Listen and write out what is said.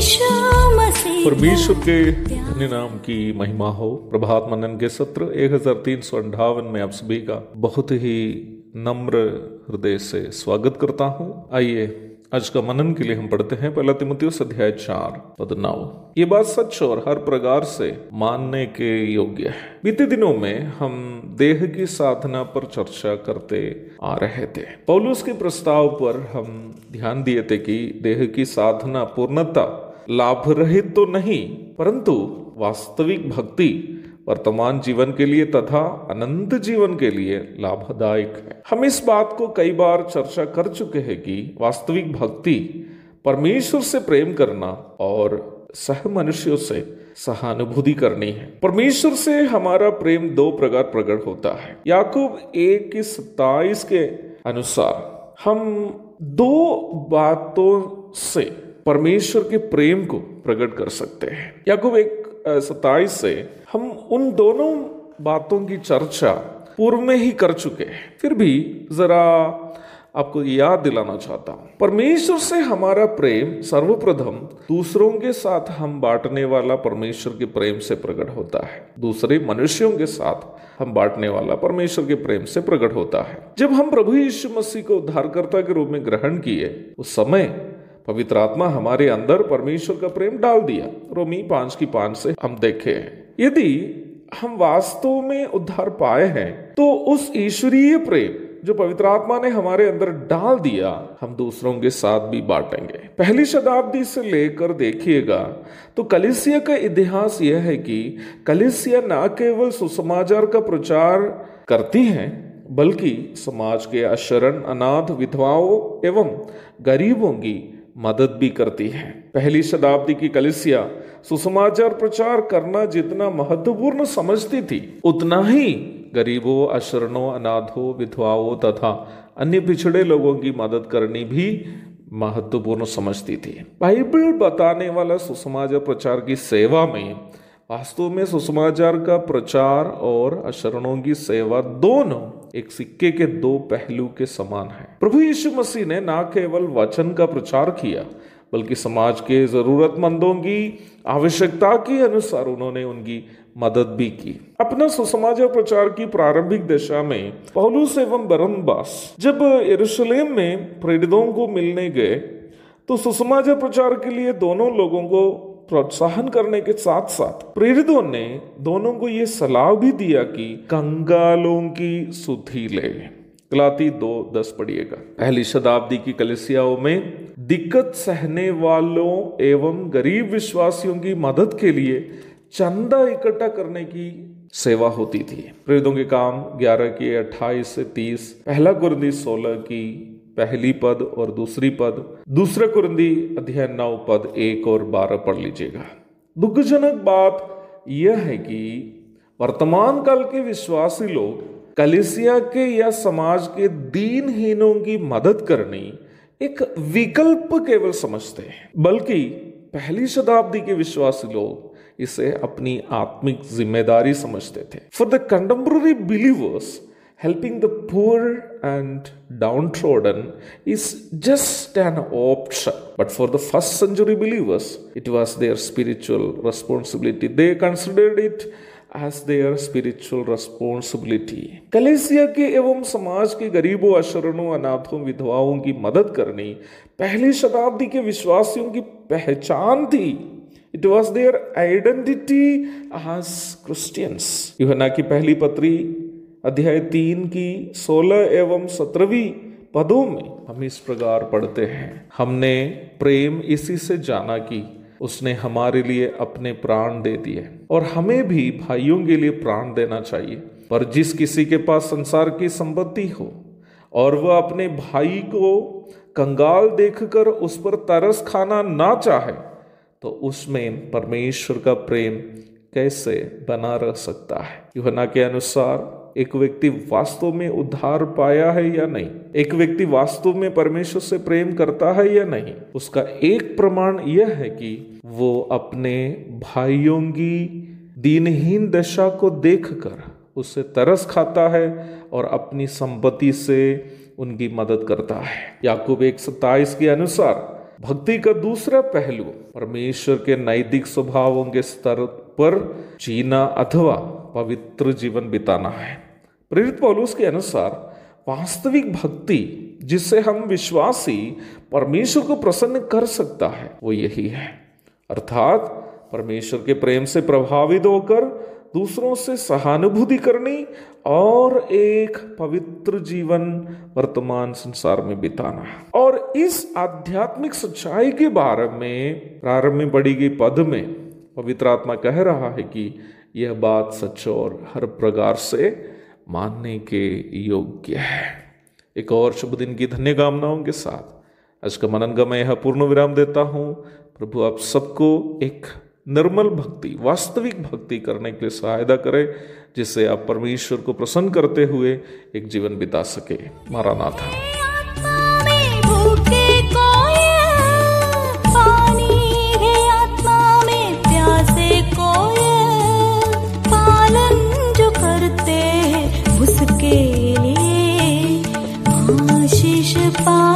परमेश्वर के धन्य नाम की महिमा हो। प्रभात मनन के सत्र 1358 में आप सभी का बहुत ही नम्र हृदय से स्वागत करता हूं। आइए आज का मनन के लिए हम पढ़ते हैं 1 तीमुथियुस अध्याय 4 पद 9। ये बात सच और हर प्रकार से मानने के योग्य है। बीते दिनों में हम देह की साधना पर चर्चा करते आ रहे थे। पौलुस के प्रस्ताव पर हम ध्यान दिए थे कि देह की साधना पूर्णतः लाभ रहित तो नहीं, परंतु वास्तविक भक्ति वर्तमान जीवन के लिए तथा अनंत जीवन के लिए लाभदायक है। हम इस बात को कई बार चर्चा कर चुके हैं कि वास्तविक भक्ति परमेश्वर से प्रेम करना और सह मनुष्यों से सहानुभूति करनी है। परमेश्वर से हमारा प्रेम दो प्रकार प्रकट होता है। याकूब 1:27 के अनुसार हम दो बातों से परमेश्वर के प्रेम को प्रकट कर सकते हैं। याकूब 1:27 से हम उन दोनों बातों की चर्चा पूर्व में ही कर चुके हैं, फिर भी जरा आपको याद दिलाना चाहता हूं। परमेश्वर से हमारा प्रेम सर्वप्रथम दूसरों के साथ हम बांटने वाला परमेश्वर के प्रेम से प्रकट होता है। दूसरे मनुष्यों के साथ हम बांटने वाला परमेश्वर के प्रेम से प्रकट होता है। जब हम प्रभु यीशु मसीह को उद्धारकर्ता के रूप में ग्रहण किए, उस समय पवित्र आत्मा हमारे अंदर परमेश्वर का प्रेम डाल दिया। रोमी 5:5 से हम देखे हैं। यदि हम वास्तव में उद्धार पाए हैं तो उस ईश्वरीय प्रेम जो पवित्र आत्मा ने हमारे अंदर डाल दिया, हम दूसरों के साथ भी बांटेंगे। पहली शताब्दी से लेकर देखिएगा तो कलीसिया का इतिहास यह है कि कलीसिया न केवल सुसमाचार का प्रचार करती है, बल्कि समाज के अशरण, अनाथ, विधवाओं एवं गरीबों की मदद भी करती है। पहली शताब्दी की कलीसिया सुसमाचार प्रचार करना जितना महत्वपूर्ण समझती थी, उतना ही गरीबों, अशरणों, अनाथों, विधवाओं तथा अन्य पिछड़े लोगों की मदद करनी भी महत्वपूर्ण समझती थी। बाइबल बताने वाला सुसमाचार प्रचार की सेवा में वास्तव में सुसमाचार का प्रचार और अशरणों की सेवा दोनों एक सिक्के के दो पहलू के समान है। प्रभु यीशु मसीह ने न केवल वचन का प्रचार किया, बल्कि समाज के जरूरतमंदों की आवश्यकता के अनुसार उन्होंने उनकी मदद भी की। अपना सुसमाचार प्रचार की प्रारंभिक दशा में पौलुस एवं बरनबास जब यरूशलेम में प्रेरितों को मिलने गए तो सुसमाचार प्रचार के लिए दोनों लोगों को प्रोत्साहन करने के साथ साथ प्रेरितों ने दोनों को यह सलाह भी दिया कि कंगालों की सुधि ले। गलाती 2:10 पढ़िएगा। पहली शताब्दी की कलीसियाओं में दिक्कत सहने वालों एवं गरीब विश्वासियों की मदद के लिए चंदा इकट्ठा करने की सेवा होती थी। प्रेरितों के काम 11:28 से 30, 1 कुरिन्थी 16 की पहली पद और दूसरी पद, 2 कुरिन्थी अध्याय 9 पद 1 और 12 पढ़ लीजिएगा। दुखजनक बात यह है कि वर्तमान काल के विश्वासी लोग कलीसिया के या समाज के दीनहीनों की मदद करनी एक विकल्प केवल समझते हैं, बल्कि पहली शताब्दी के विश्वासी लोग इसे अपनी आत्मिक जिम्मेदारी समझते थे। For the contemporary believers, helping the poor and downtrodden is just an option. But for the first century believers, it was their spiritual responsibility. They considered it as their spiritual responsibility. कलीसिया के एवं समाज के गरीबों, अशरणों, अनाथों, विधवाओं की मदद करनी पहली शताब्दी के विश्वासियों की पहचान थी। It was their identity as Christians. यूहन्ना की पहली पत्री अध्याय 3 की 16 एवं 17वीं पदों में हम इस प्रकार पढ़ते हैं, हमने प्रेम इसी से जाना कि उसने हमारे लिए अपने प्राण दे दिए और हमें भी भाइयों के लिए प्राण देना चाहिए। पर जिस किसी के पास संसार की संपत्ति हो और वह अपने भाई को कंगाल देखकर उस पर तरस खाना ना चाहे, तो उसमें परमेश्वर का प्रेम कैसे बना रह सकता है। यूहन्ना के अनुसार एक व्यक्ति वास्तव में उद्धार पाया है या नहीं, एक व्यक्ति वास्तव में परमेश्वर से प्रेम करता है या नहीं, उसका एक प्रमाण यह है कि वो अपने भाइयों की दीनहीन दशा को देखकर उससे तरस खाता है और अपनी संपत्ति से उनकी मदद करता है। याकूब 1:27 के अनुसार भक्ति का दूसरा पहलू परमेश्वर के नैतिक स्वभावों के स्तर पर जीना अथवा पवित्र जीवन बिताना है। प्रेरित पौलुस के अनुसार वास्तविक भक्ति जिससे हम विश्वासी परमेश्वर को प्रसन्न कर सकता है वो यही है, अर्थात परमेश्वर के प्रेम से प्रभावित होकर दूसरों से सहानुभूति करनी और एक पवित्र जीवन वर्तमान संसार में बिताना। और इस आध्यात्मिक सच्चाई के बारे में प्रारंभ में पढ़ी गई पद में पवित्र आत्मा कह रहा है कि यह बात सच और हर प्रकार से मानने के योग्य है। एक और शुभ दिन की धन्य कामनाओं के साथ आज का मनन का मैं यह पूर्ण विराम देता हूँ। प्रभु आप सबको एक निर्मल भक्ति, वास्तविक भक्ति करने के लिए सहायता करे, जिससे आप परमेश्वर को प्रसन्न करते हुए एक जीवन बिता सके। मारानाथा। उसके लिए आशीष पा